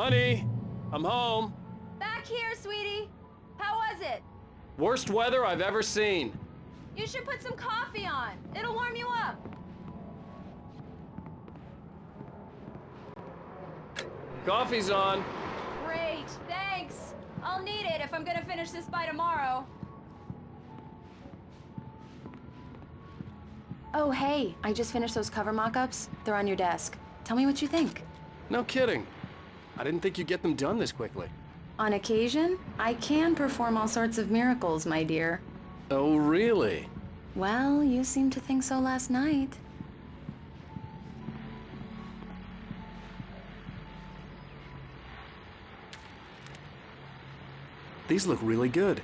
Honey, I'm home. Back here, sweetie. How was it? Worst weather I've ever seen. You should put some coffee on. It'll warm you up. Coffee's on. Great, thanks. I'll need it if I'm gonna finish this by tomorrow. Oh, hey, I just finished those cover mock-ups. They're on your desk. Tell me what you think. No kidding. I didn't think you'd get them done this quickly. On occasion, I can perform all sorts of miracles, my dear. Oh, really? Well, you seemed to think so last night. These look really good.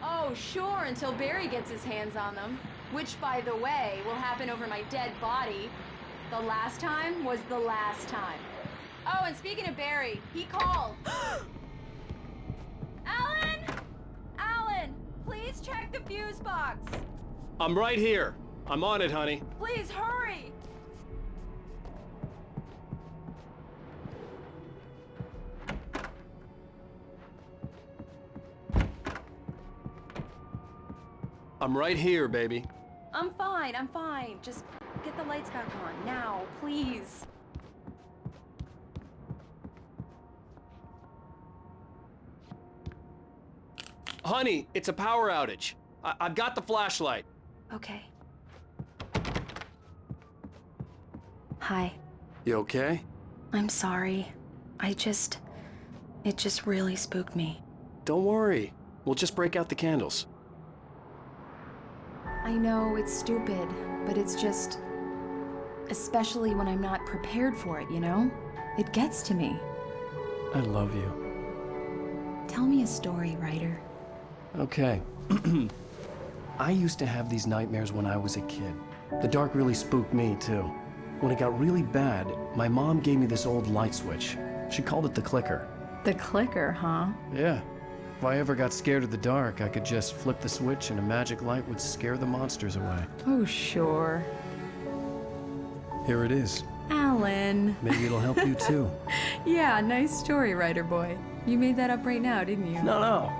Oh, sure, until Barry gets his hands on them. Which, by the way, will happen over my dead body. The last time was the last time. Oh, and speaking of Barry, he called. Alan! Alan, please check the fuse box. I'm right here. I'm on it, honey. Please hurry! I'm right here, baby. I'm fine, I'm fine. Just get the lights back on, now, please. Honey, it's a power outage. I've got the flashlight. Okay. Hi. You okay? I'm sorry. It just really spooked me. Don't worry. We'll just break out the candles. I know it's stupid, but it's just... especially when I'm not prepared for it, you know? It gets to me. I love you. Tell me a story, writer. Okay. I used to have these nightmares when I was a kid. The dark really spooked me, too. When it got really bad, my mom gave me this old light switch. She called it the clicker. The clicker, huh? Yeah. If I ever got scared of the dark, I could just flip the switch and a magic light would scare the monsters away. Oh, sure. Here it is. Alan. Maybe it'll help you, too. Yeah, nice story, writer boy. You made that up right now, didn't you? No.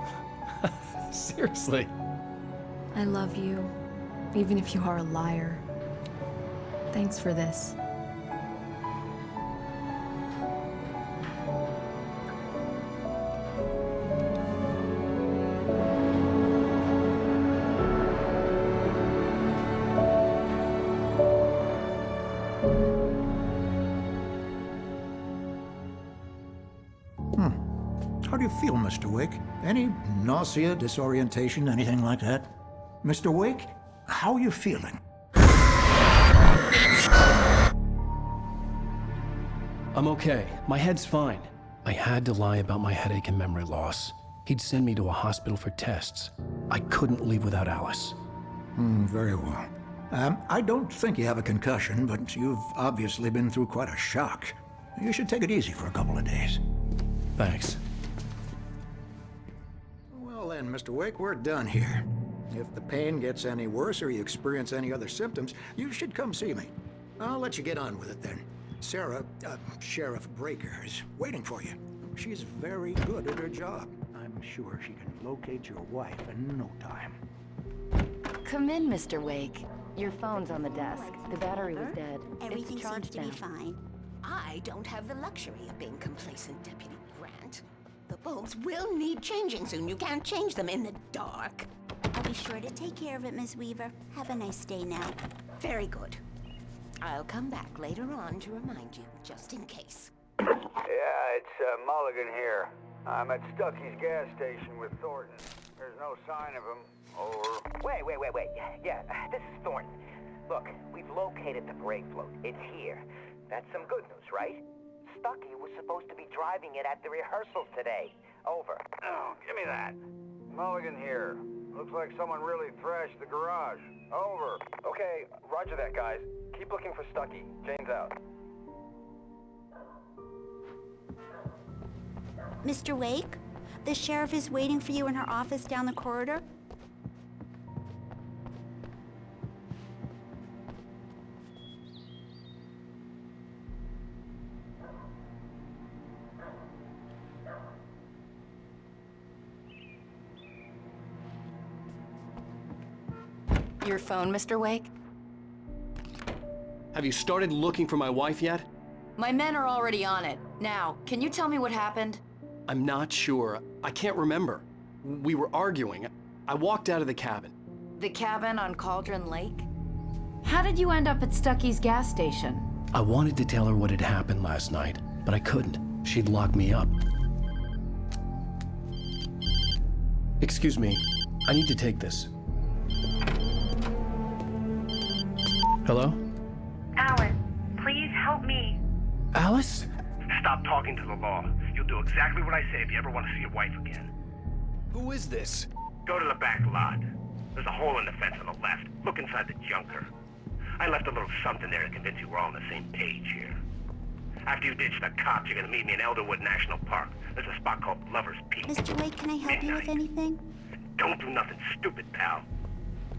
Seriously. I love you, even if you are a liar. Thanks for this. How do you feel, Mr. Wake? Any nausea, disorientation, anything like that? Mr. Wake, how are you feeling? I'm okay. My head's fine. I had to lie about my headache and memory loss. He'd send me to a hospital for tests. I couldn't leave without Alice. Very well. I don't think you have a concussion, but you've obviously been through quite a shock. You should take it easy for a couple of days. Thanks. Well then, Mr. Wake, we're done here. If the pain gets any worse or you experience any other symptoms, you should come see me. I'll let you get on with it then. Sarah, Sheriff Breaker, is waiting for you. She's very good at her job. I'm sure she can locate your wife in no time. Come in, Mr. Wake. Your phone's on the desk. The battery was dead. Everything It's seems charged to be now. fine. I don't have the luxury of being complacent, Deputy Grant. The bulbs will need changing soon. You can't change them in the dark. I'll be sure to take care of it, Miss Weaver. Have a nice day now. Very good. I'll come back later on to remind you, just in case. Yeah, it's Mulligan here. I'm at Stucky's gas station with Thornton. There's no sign of him. Over. Wait. Yeah, this is Thornton. Look, we've located the brake float. It's here. That's some good news, right? Stucky was supposed to be driving it at the rehearsals today. Over. Oh, give me that. Mulligan here. Looks like someone really thrashed the garage. Over. Okay, roger that, guys. Keep looking for Stucky. Jane's out. Mr. Wake, the sheriff is waiting for you in her office down the corridor. Your phone, Mr. Wake? Have you started looking for my wife yet? My men are already on it. Now, can you tell me what happened? I'm not sure. I can't remember. We were arguing. I walked out of the cabin. The cabin on Cauldron Lake? How did you end up at Stucky's gas station? I wanted to tell her what had happened last night, but I couldn't. She'd locked me up. Excuse me. I need to take this. Hello? Alice, please help me. Alice? Stop talking to the law. You'll do exactly what I say if you ever want to see your wife again. Who is this? Go to the back lot. There's a hole in the fence on the left. Look inside the junker. I left a little something there to convince you we're all on the same page here. After you ditch the cops, you're gonna meet me in Elderwood National Park. There's a spot called Lover's Peak. Mr. Wake, can I help you with anything? Don't do nothing stupid, pal.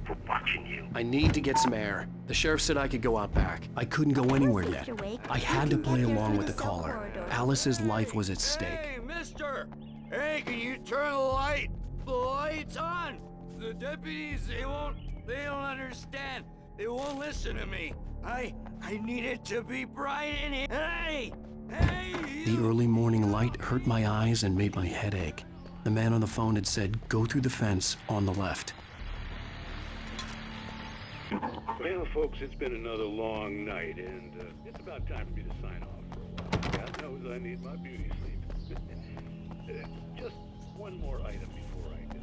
We're watching you. I need to get some air. The sheriff said I could go out back. I couldn't go anywhere yet. Mr. Wake, I you had to can play get there along through with the the cell caller. corridor. Alice's life was at stake. Hey, mister! Hey, can you turn the light? The light's on! The deputies, they don't understand. They won't listen to me. I need it to be bright in here. Hey! Hey! The early morning light hurt my eyes and made my head ache. The man on the phone had said, go through the fence on the left. Well, folks, it's been another long night, and it's about time for me to sign off for a while. God knows I need my beauty sleep. Just one more item before I go.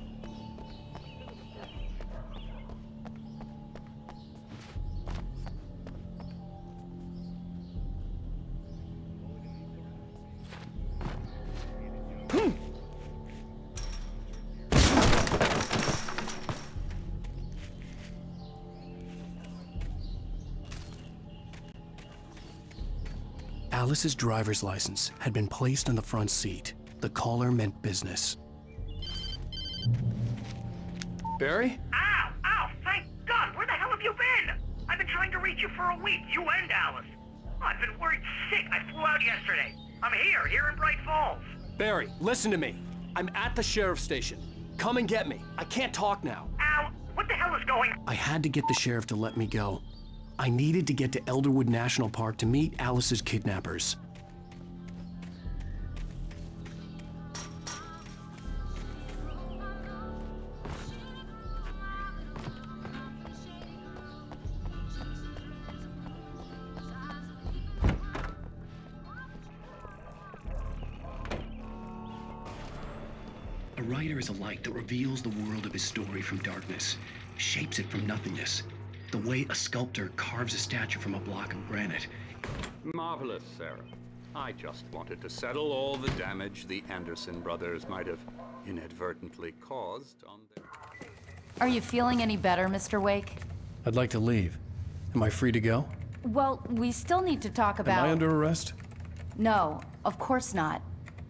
Alice's driver's license had been placed on the front seat. The caller meant business. Barry? Ow! Ow! Thank God! Where the hell have you been? I've been trying to reach you for a week, you and Alice. I've been worried sick. I flew out yesterday. I'm here in Bright Falls. Barry, listen to me. I'm at the sheriff's station. Come and get me. I can't talk now. Ow! What the hell is going on? I had to get the sheriff to let me go. I needed to get to Elderwood National Park to meet Alice's kidnappers. A writer is a light that reveals the world of his story from darkness, shapes it from nothingness. The way a sculptor carves a statue from a block of granite. Marvelous, Sarah. I just wanted to settle all the damage the Anderson brothers might have inadvertently caused on their... Are you feeling any better, Mr. Wake? I'd like to leave. Am I free to go? Well, we still need to talk about... Am I under arrest? No, of course not.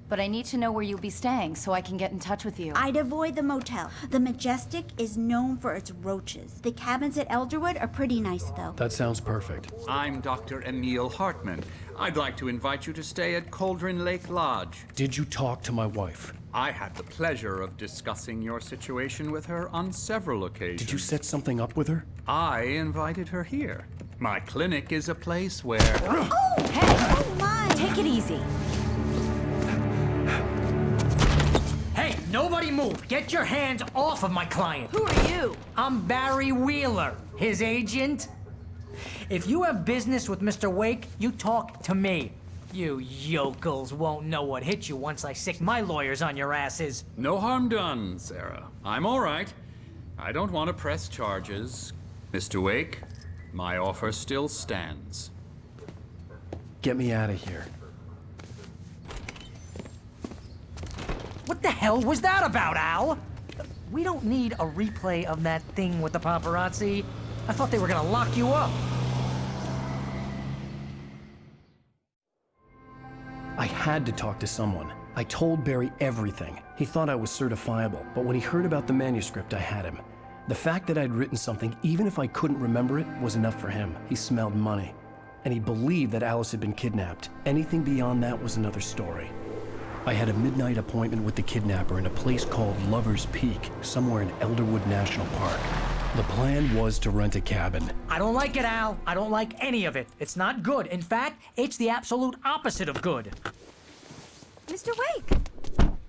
But I need to know where you'll be staying so I can get in touch with you. I'd avoid the motel. The Majestic is known for its roaches. The cabins at Elderwood are pretty nice, though. That sounds perfect. I'm Dr. Emil Hartman. I'd like to invite you to stay at Cauldron Lake Lodge. Did you talk to my wife? I had the pleasure of discussing your situation with her on several occasions. Did you set something up with her? I invited her here. My clinic is a place where... Oh! Hey! Oh, my! Take it easy. Hey, nobody move! Get your hands off of my client! Who are you? I'm Barry Wheeler, his agent. If you have business with Mr. Wake, you talk to me. You yokels won't know what hit you once I sick my lawyers on your asses. No harm done, Sarah. I'm all right. I don't want to press charges. Mr. Wake, my offer still stands. Get me out of here. What the hell was that about, Al? We don't need a replay of that thing with the paparazzi. I thought they were gonna lock you up. I had to talk to someone. I told Barry everything. He thought I was certifiable, but when he heard about the manuscript, I had him. The fact that I'd written something, even if I couldn't remember it, was enough for him. He smelled money. And he believed that Alice had been kidnapped. Anything beyond that was another story. I had a midnight appointment with the kidnapper in a place called Lover's Peak, somewhere in Elderwood National Park. The plan was to rent a cabin. I don't like it, Al. I don't like any of it. It's not good. In fact, it's the absolute opposite of good. Mr. Wake!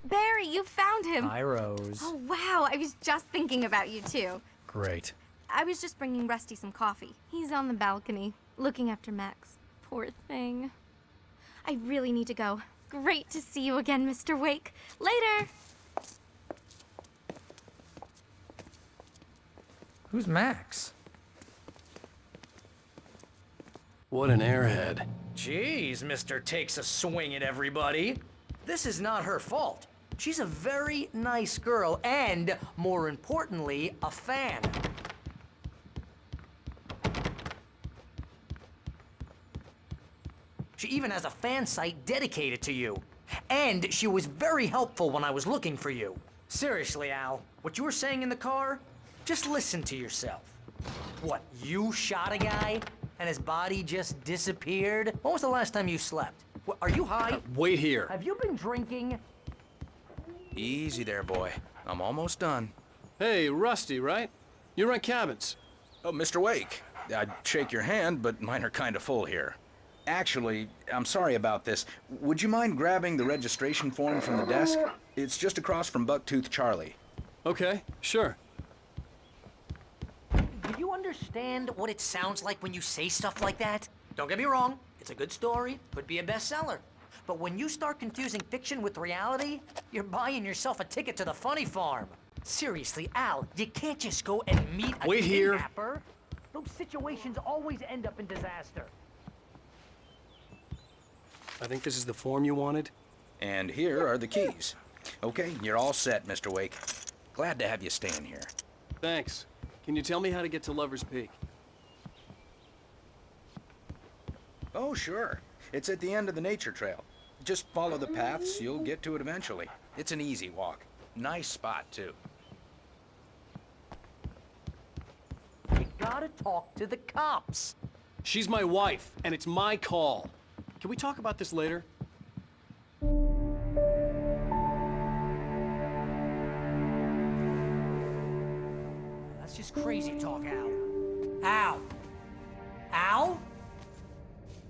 Barry, you found him. Hi, Rose. Oh, wow. I was just thinking about you, too. Great. I was just bringing Rusty some coffee. He's on the balcony, looking after Max. Poor thing. I really need to go. Great to see you again, Mr. Wake. Later! Who's Max? What an airhead. Jeez, Mr. Takes a swing at everybody. This is not her fault. She's a very nice girl and, more importantly, a fan. She even has a fan site dedicated to you. And she was very helpful when I was looking for you. Seriously, Al, what you were saying in the car? Just listen to yourself. What, you shot a guy and his body just disappeared? When was the last time you slept? What, are you high? Wait here. Have you been drinking? Easy there, boy. I'm almost done. Hey, Rusty, right? You rent cabins. Oh, Mr. Wake. I'd shake your hand, but mine are kind of full here. Actually, I'm sorry about this. Would you mind grabbing the registration form from the desk? It's just across from Bucktooth Charlie. Okay, sure. Do you understand what it sounds like when you say stuff like that? Don't get me wrong, it's a good story, could be a bestseller. But when you start confusing fiction with reality, you're buying yourself a ticket to the funny farm. Seriously, Al, you can't just go and meet a Wait here. kidnapper. Those situations always end up in disaster. I think this is the form you wanted. And here are the keys. Okay, you're all set, Mr. Wake. Glad to have you staying here. Thanks. Can you tell me how to get to Lover's Peak? Oh, sure. It's at the end of the nature trail. Just follow the paths, you'll get to it eventually. It's an easy walk. Nice spot, too. You gotta talk to the cops. She's my wife, and it's my call. Can we talk about this later? That's just crazy talk, Al. Al? Al?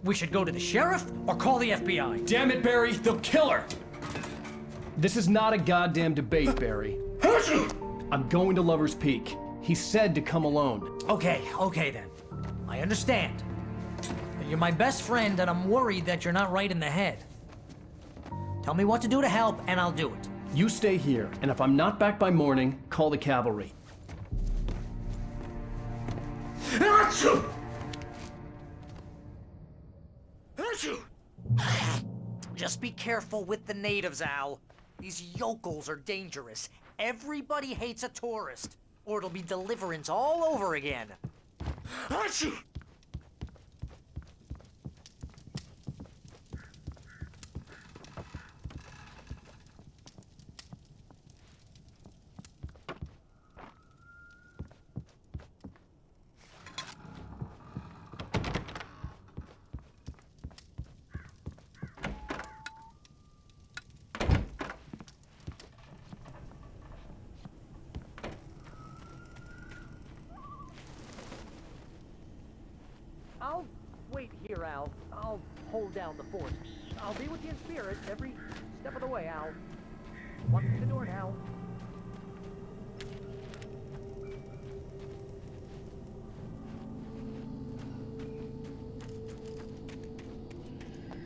We should go to the sheriff or call the FBI. Damn it, Barry, they'll kill her! This is not a goddamn debate, Barry. I'm going to Lover's Peak. He said to come alone. Okay then. I understand. You're my best friend, and I'm worried that you're not right in the head. Tell me what to do to help, and I'll do it. You stay here, and if I'm not back by morning, call the cavalry. Just be careful with the natives, Al. These yokels are dangerous. Everybody hates a tourist, or it'll be Deliverance all over again. I'll wait here, Al. I'll hold down the fort. I'll be with you in spirit every step of the way, Al. Walk through the door now.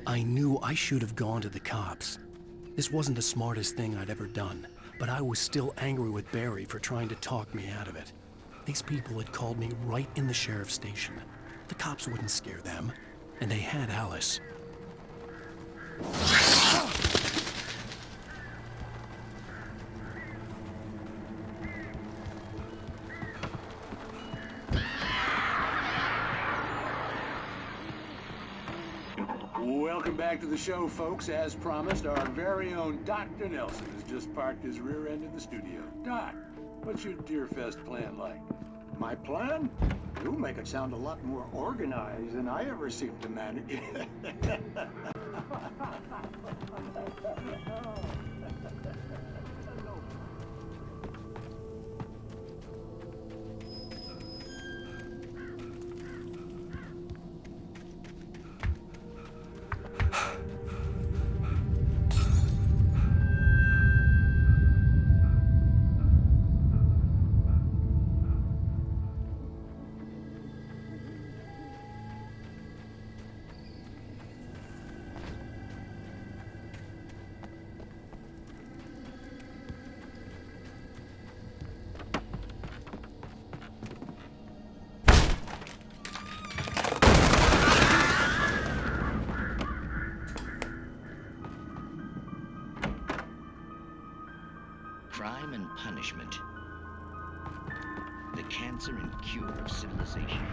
I knew I should have gone to the cops. This wasn't the smartest thing I'd ever done, but I was still angry with Barry for trying to talk me out of it. These people had called me right in the sheriff's station. The cops wouldn't scare them, and they had Alice. Welcome back to the show, folks. As promised, our very own Dr. Nelson has just parked his rear end in the studio. Doc, what's your Deer Fest plan like? My plan? You make it sound a lot more organized than I ever seem to manage. and punishment. The cancer and cure of civilization.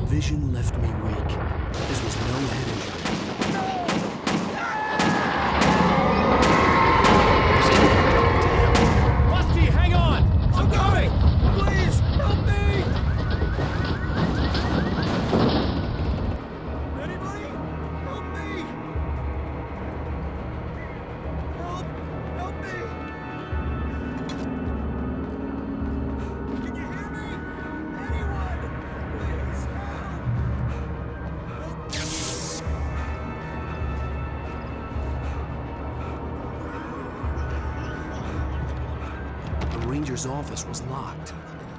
Vision left me weak. This was no head injury. Damn. Rusty, hang on! I'm coming! Please, help me! Anybody? Help me! Help me! Can you hear me? Anyone? Please help! The ranger's office was locked.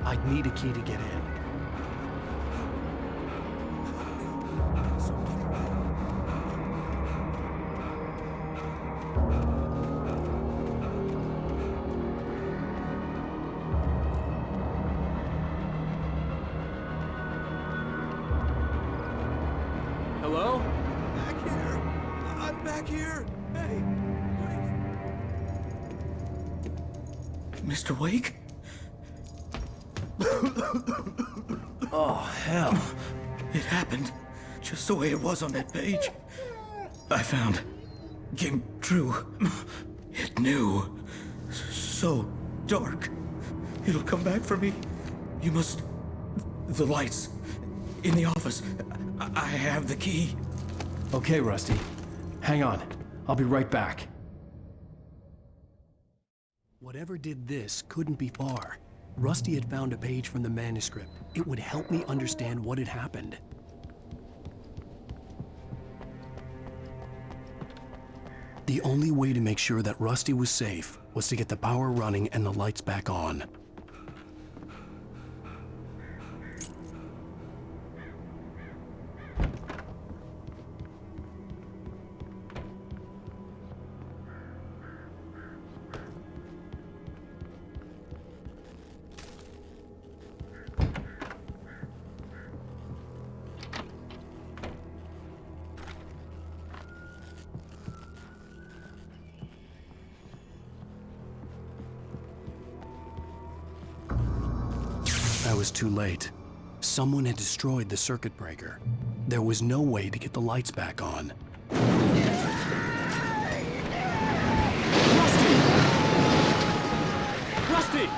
I'd need a key to get in. Hello? Back here. I'm back here. Hey, Mr. Wake? Oh, hell. It happened just the way it was on that page. I found. Came true. It knew. So dark. It'll come back for me. You must. The lights. In the office. I have the key. Okay, Rusty. Hang on. I'll be right back. Whatever did this couldn't be far. Rusty had found a page from the manuscript. It would help me understand what had happened. The only way to make sure that Rusty was safe was to get the power running and the lights back on. I was too late. Someone had destroyed the circuit breaker. There was no way to get the lights back on. Rusty!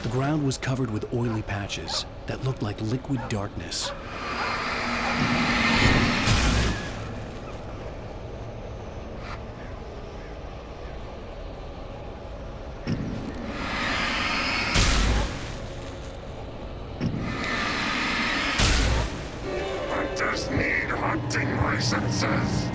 The ground was covered with oily patches that looked like liquid darkness. Licenses.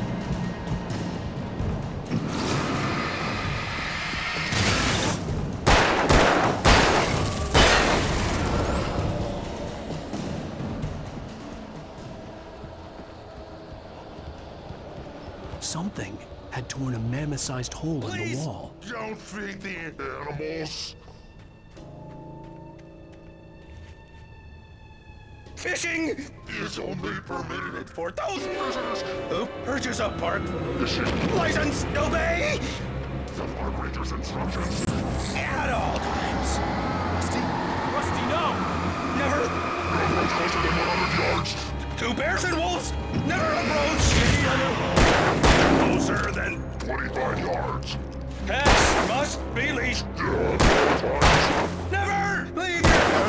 Something had torn a mammoth-sized hole in the wall. Don't feed the animals. Fishing is only permitted for those prisoners who purchase a park license. Obey the park ranger's instructions at all times. Rusty, no! Never. No approach closer than 100 yards. To bears and wolves, never approach closer than 25 yards. Pets must be leashed. Never leave your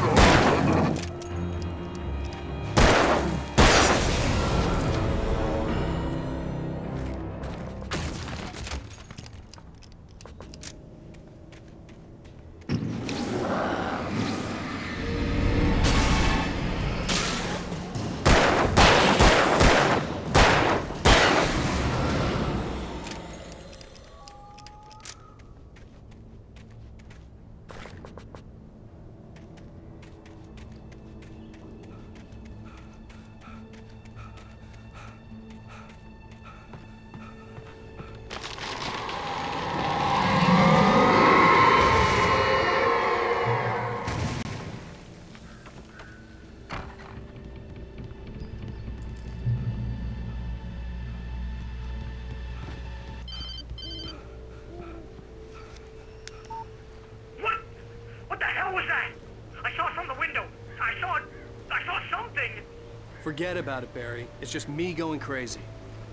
Forget about it, Barry. It's just me going crazy.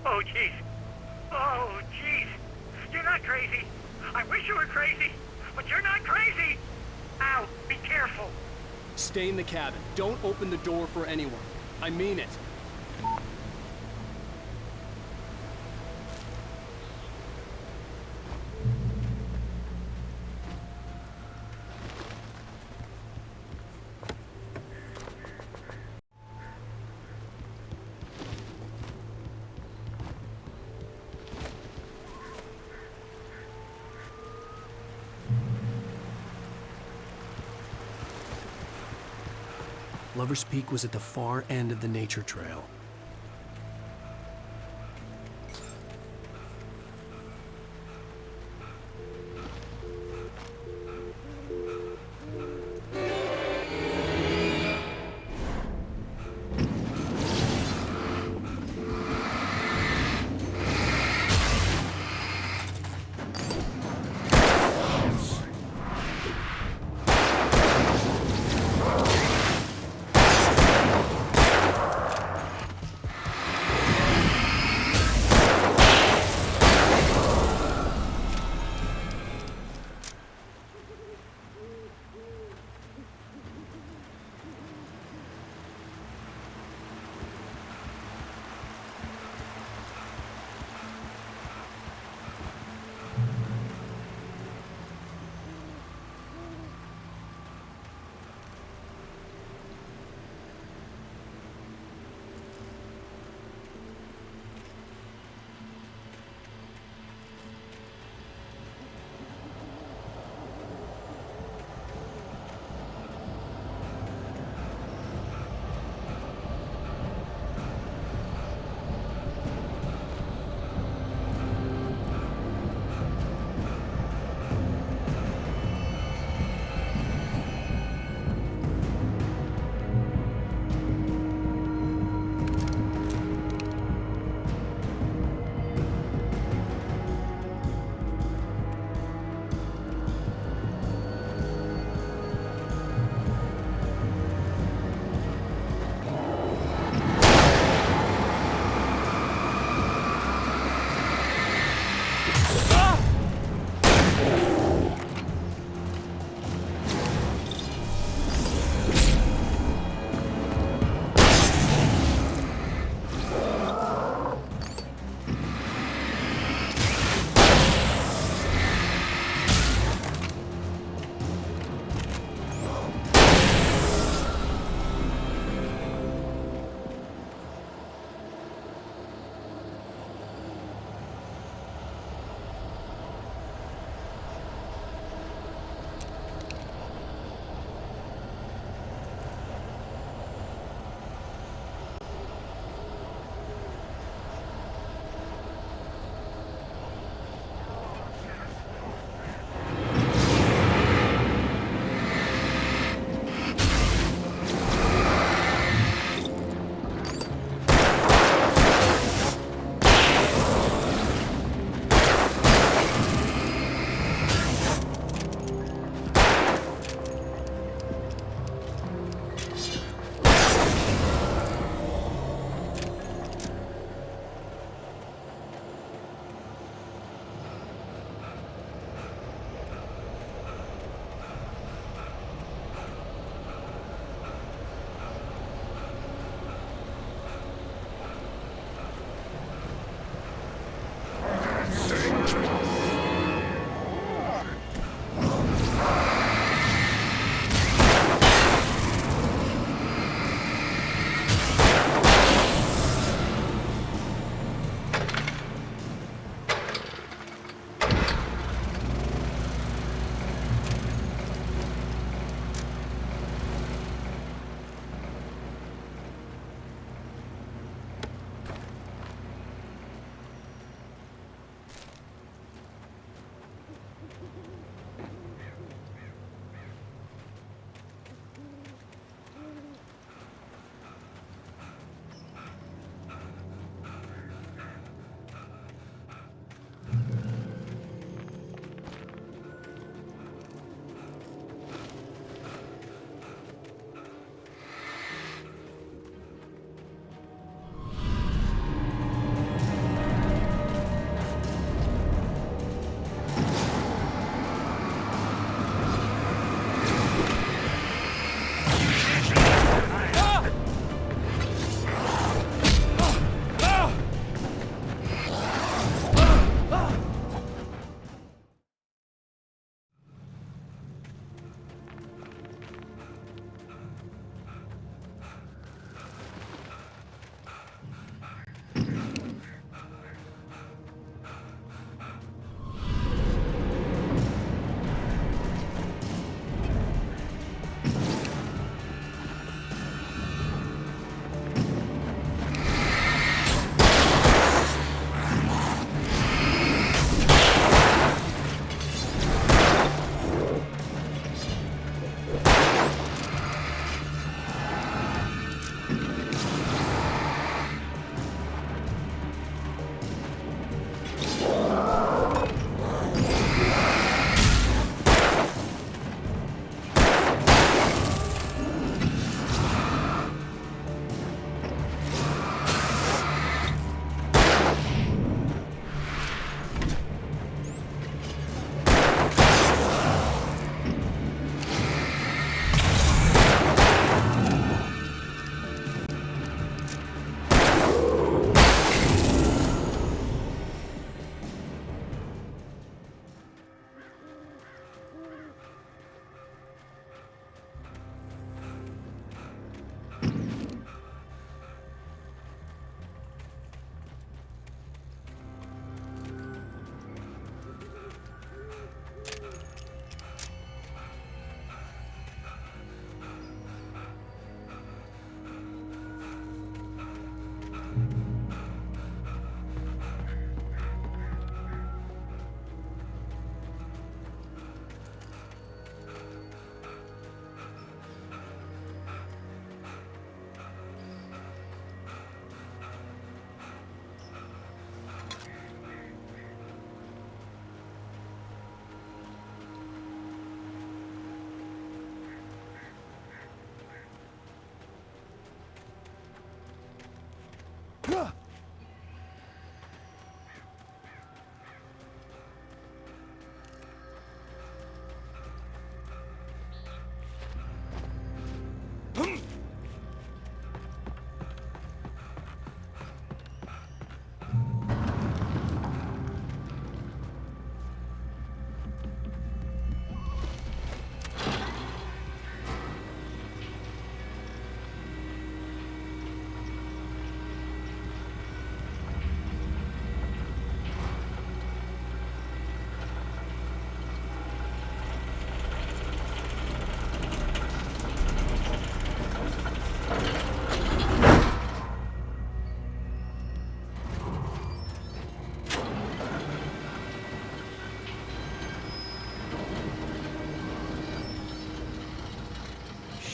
Oh, jeez. Oh, jeez. You're not crazy. I wish you were crazy, but you're not crazy. Ow, be careful. Stay in the cabin. Don't open the door for anyone. I mean it. Lover's Peak was at the far end of the nature trail.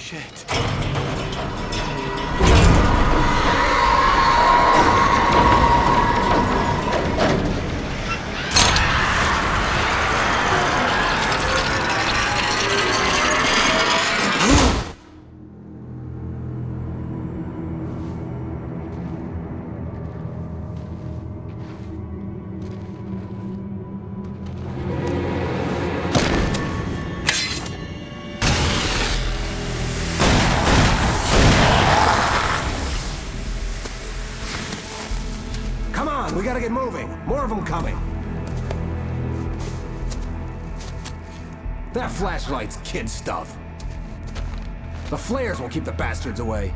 Shit. Come on, we gotta get moving. More of them coming. That flashlight's kid stuff. The flares won't keep the bastards away.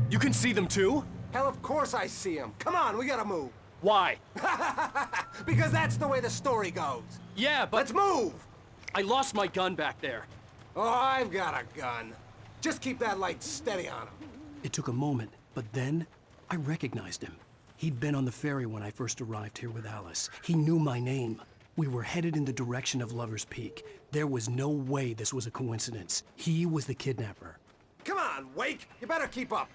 You can see them too? Hell, of course I see them. Come on, we gotta move. Why? Because that's the way the story goes. Yeah, but... Let's move! I lost my gun back there. Oh, I've got a gun. Just keep that light steady on him. It took a moment, but then I recognized him. He'd been on the ferry when I first arrived here with Alice. He knew my name. We were headed in the direction of Lover's Peak. There was no way this was a coincidence. He was the kidnapper. Come on, Wake! You better keep up.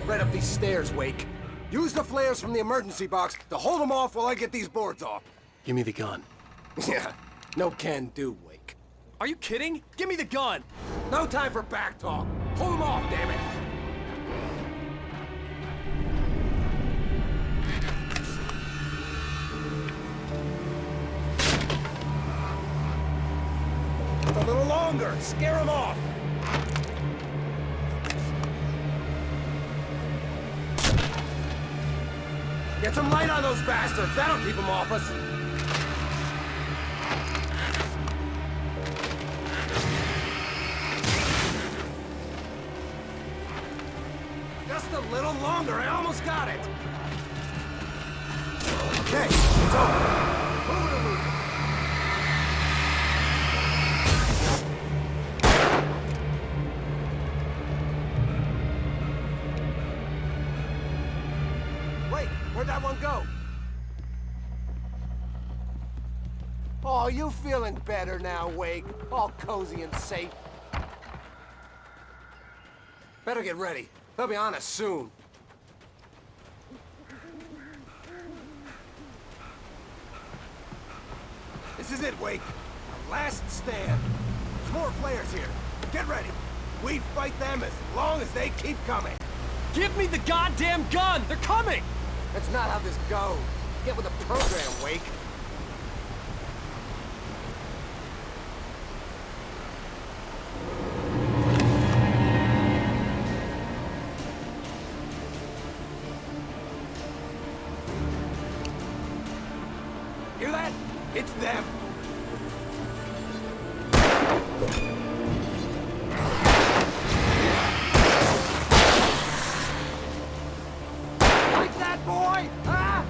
Right up these stairs, Wake. Use the flares from the emergency box to hold them off while I get these boards off. Give me the gun. Yeah, no can do, Wake. Are you kidding? Give me the gun! No time for back talk. Hold them off, damn it! A little longer. Scare them off. Get some light on those bastards. That'll keep them off us. Just a little longer. I almost got it. Okay, it's over. Move it or lose it. Wait, where'd that one go? Oh, you feeling better now, Wake? All cozy and safe. Better get ready. They'll be on us soon. This is it, Wake. Our last stand. There's more flares here. Get ready. We fight them as long as they keep coming. Give me the goddamn gun! They're coming! That's not how this goes. Get with the program, Wake. Hear that? It's them. Like that, boy? Huh?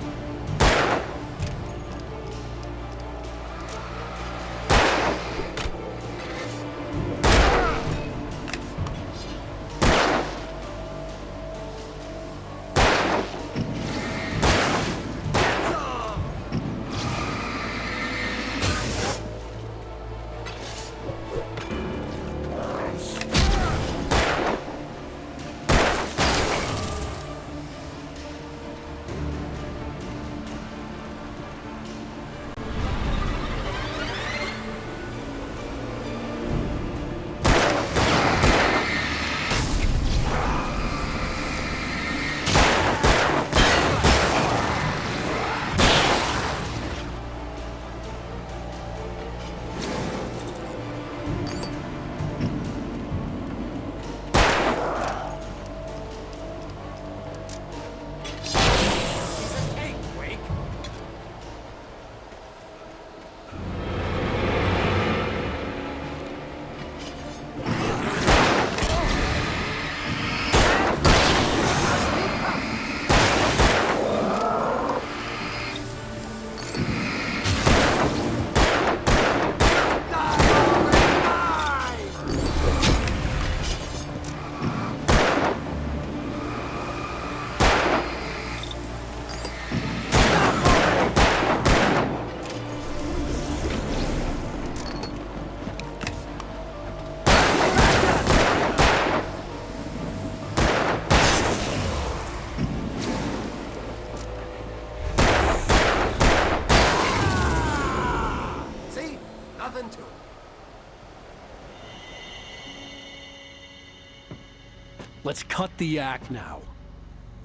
let's cut the act now.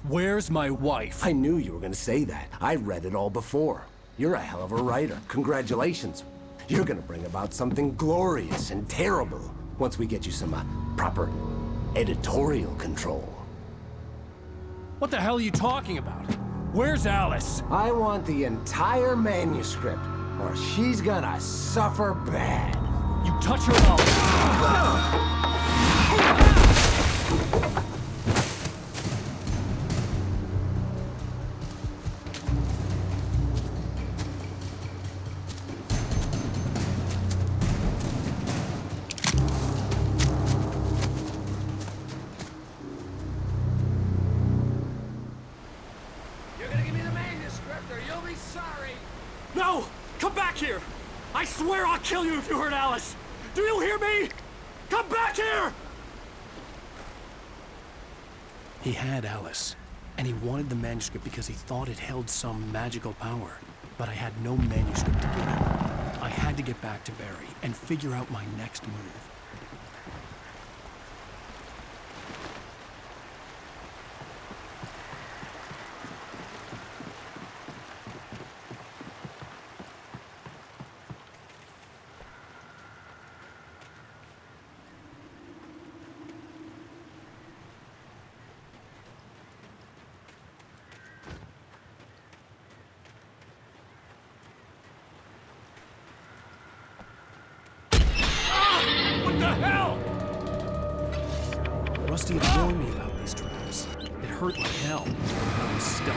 Where's my wife? I knew you were gonna say that. I read it all before. You're a hell of a writer. Congratulations. You're gonna bring about something glorious and terrible once we get you some proper editorial control. What the hell are you talking about? Where's Alice? I want the entire manuscript, or she's gonna suffer bad. You touch her and I'll... You're gonna give me the manuscript or you'll be sorry. No! Come back here! I swear I'll kill you if you hurt Alice! Do you hear me? Come back here! He had Alice, and he wanted the manuscript because he thought it held some magical power. But I had no manuscript to give him. I had to get back to Barry and figure out my next move. What the hell? Rusty had warned me about these traps. It hurt like hell. I was stuck.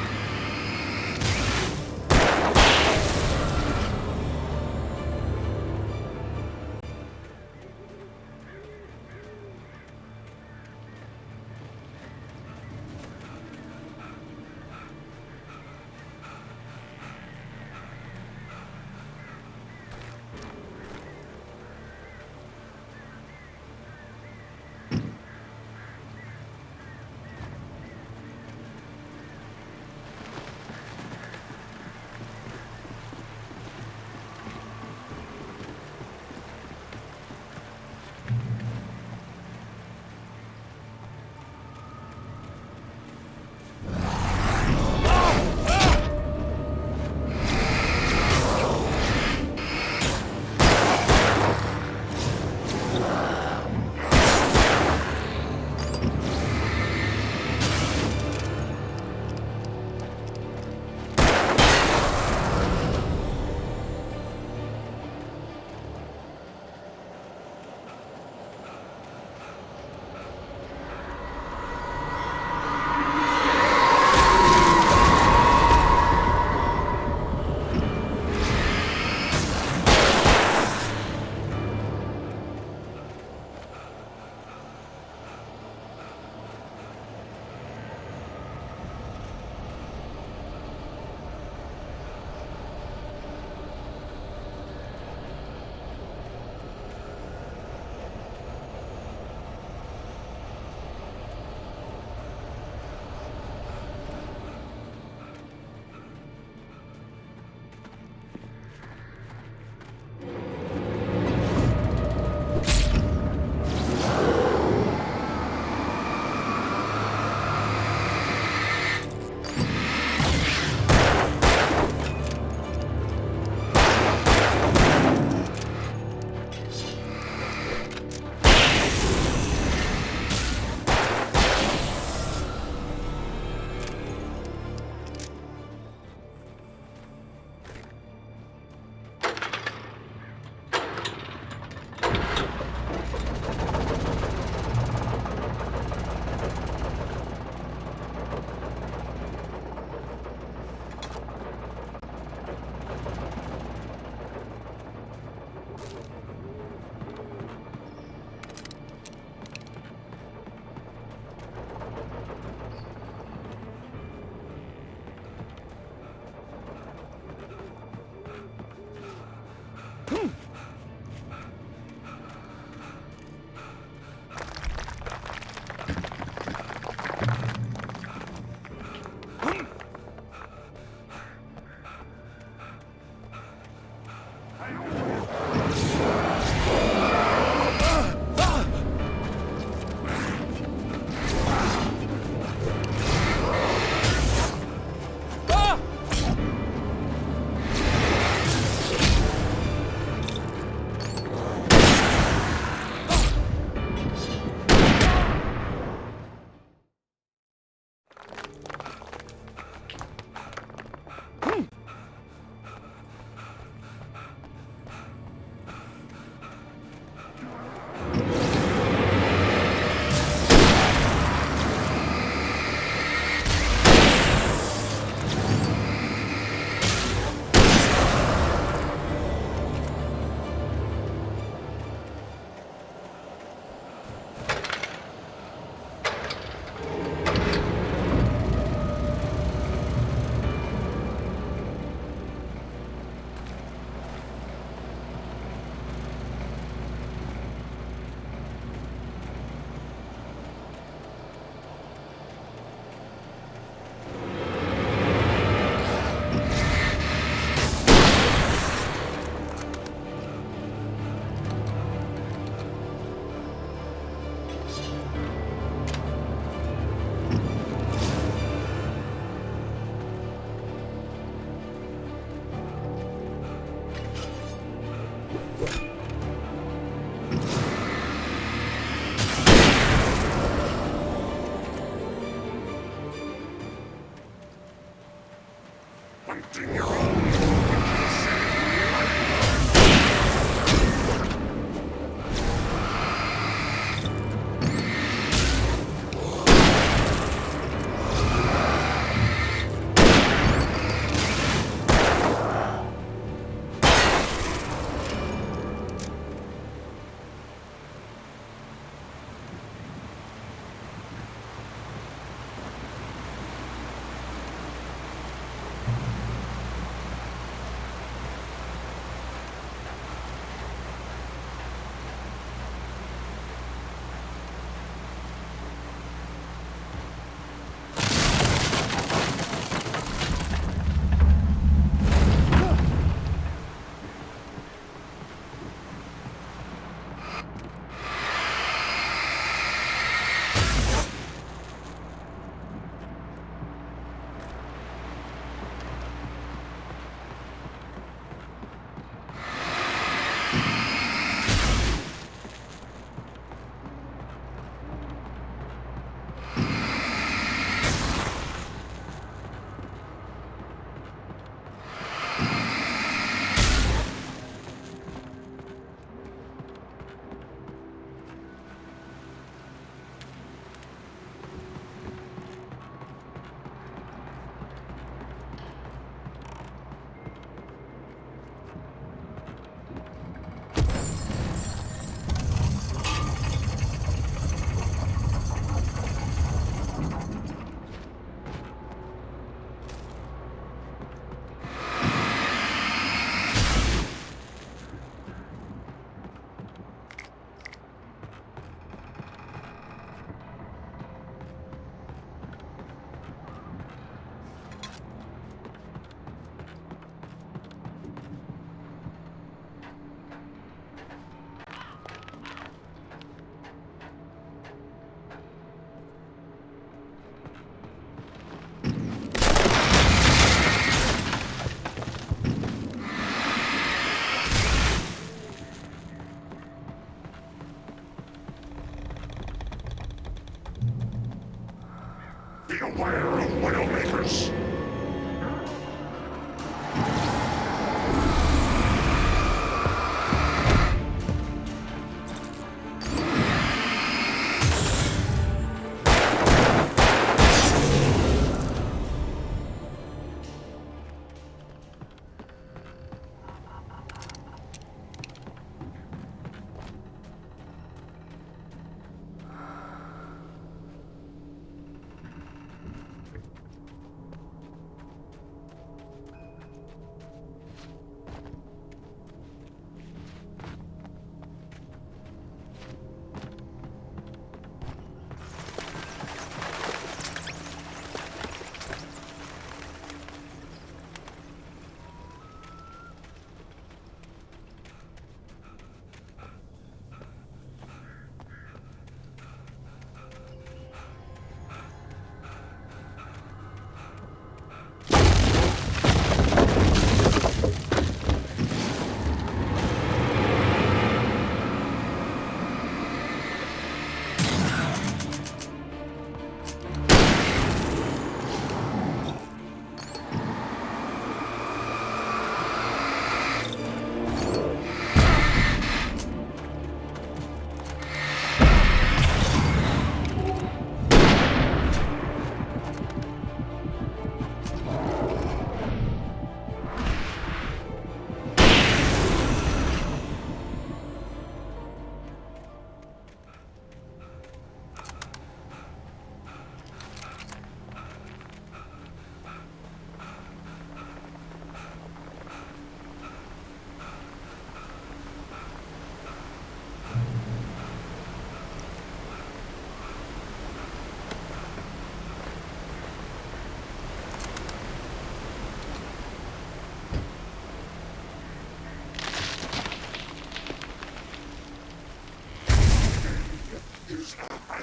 aware of Widowmakers.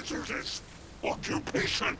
Hazardous occupation.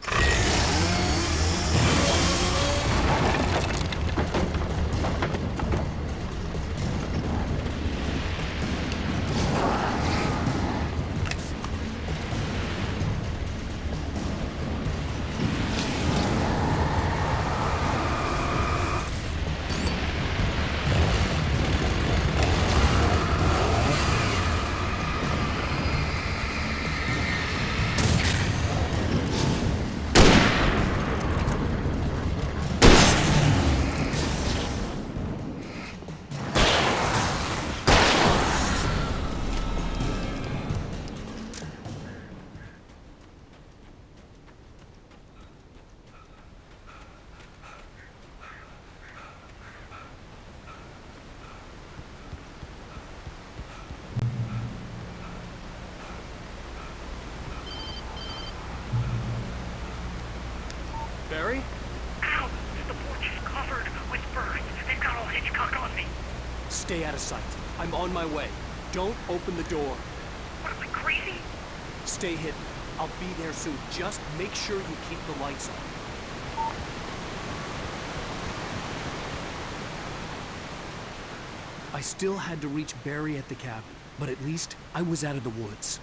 Barry? Ow! The porch is covered with birds. They've got all Hitchcock on me. Stay out of sight. I'm on my way. Don't open the door. What am I, crazy? Stay hidden. I'll be there soon. Just make sure you keep the lights on. I still had to reach Barry at the cabin, but at least I was out of the woods.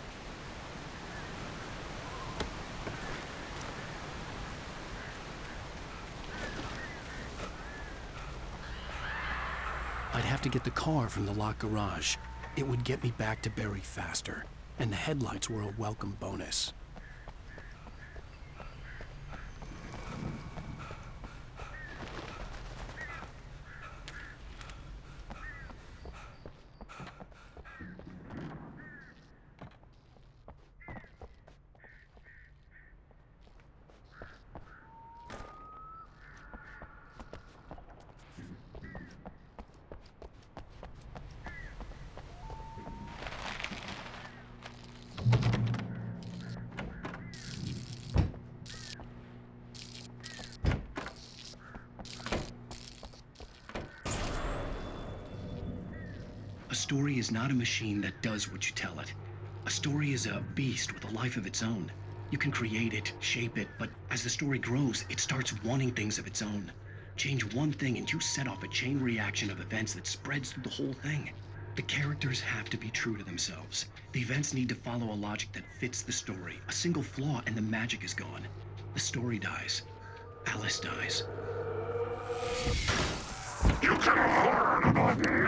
I'd have to get the car from the locked garage. It would get me back to Barry faster, and the headlights were a welcome bonus. A story is not a machine that does what you tell it. A story is a beast with a life of its own. You can create it, shape it, but as the story grows, it starts wanting things of its own. Change one thing and you set off a chain reaction of events that spreads through the whole thing. The characters have to be true to themselves. The events need to follow a logic that fits the story. A single flaw and the magic is gone. the story dies. Alice dies. You can learn about me!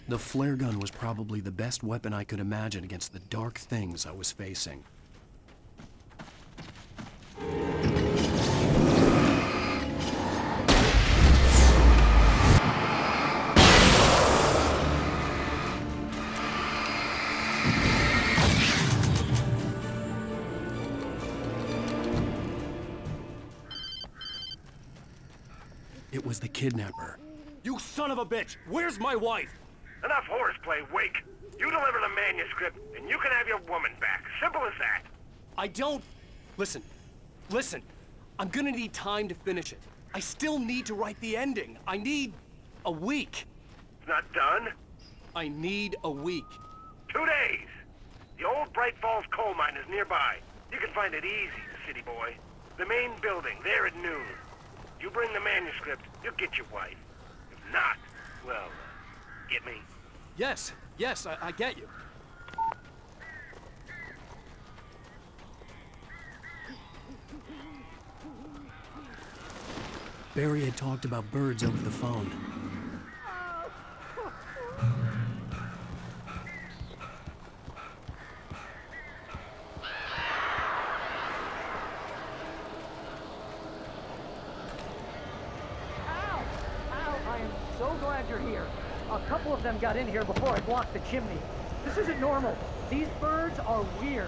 The flare gun was probably the best weapon I could imagine against the dark things I was facing. It was the kidnapper. You son of a bitch! Where's my wife? Enough horseplay, Wake. You deliver the manuscript, and you can have your woman back. Simple as that. I don't... Listen. I'm gonna need time to finish it. I still need to write the ending. I need a week. It's not done? I need a week. 2 days. The old Bright Falls coal mine is nearby. You can find it easy, city boy. The main building, there at noon. You bring the manuscript, you'll get your wife. If not, well, get me? Yes, I get you. Barry had talked about birds over the phone. So glad you're here. A couple of them got in here before I blocked the chimney. This isn't normal. These birds are weird.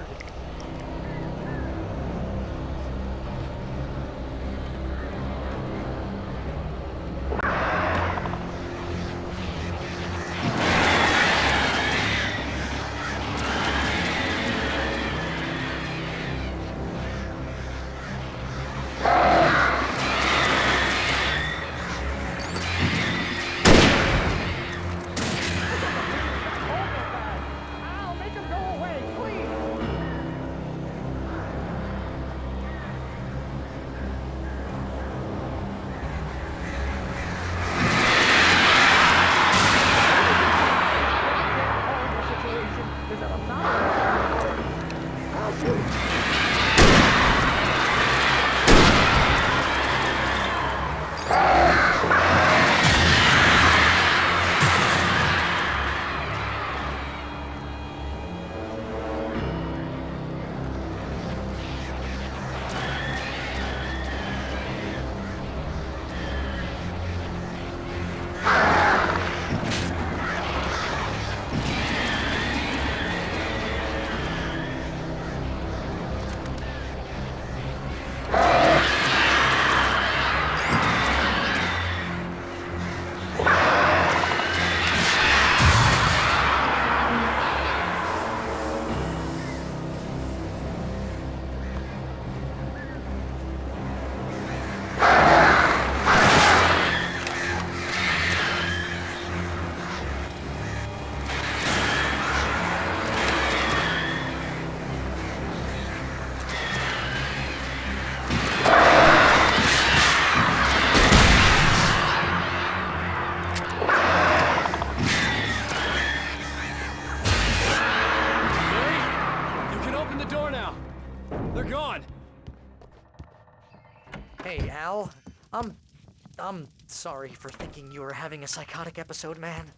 Hey, Al. I'm sorry for thinking you were having a psychotic episode, man.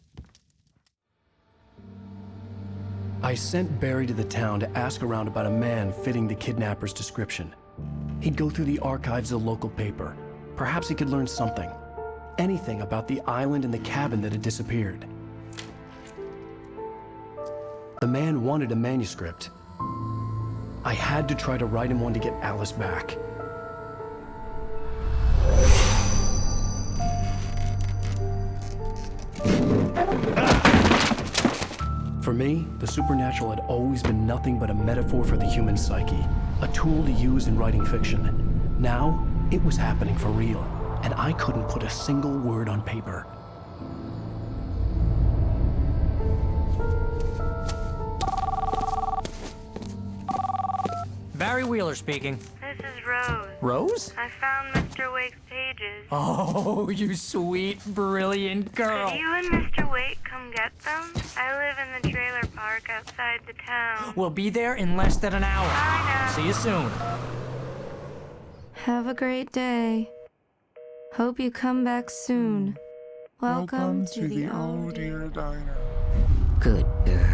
I sent Barry to the town to ask around about a man fitting the kidnapper's description. He'd go through the archives of the local paper. Perhaps he could learn something. Anything about the island and the cabin that had disappeared. The man wanted a manuscript. I had to try to write him one to get Alice back. For me, the supernatural had always been nothing but a metaphor for the human psyche, a tool to use in writing fiction. Now, it was happening for real, and I couldn't put a single word on paper. Barry Wheeler speaking. This is Rose. Rose? I found Mr. Wake's pages. Oh, you sweet, brilliant girl. Could you and Mr. Wake come get them? I live in the trailer park outside the town. We'll be there in less than an hour. Bye now. See you soon. Have a great day. Hope you come back soon. Welcome to the Oh Dear Diner. Good girl.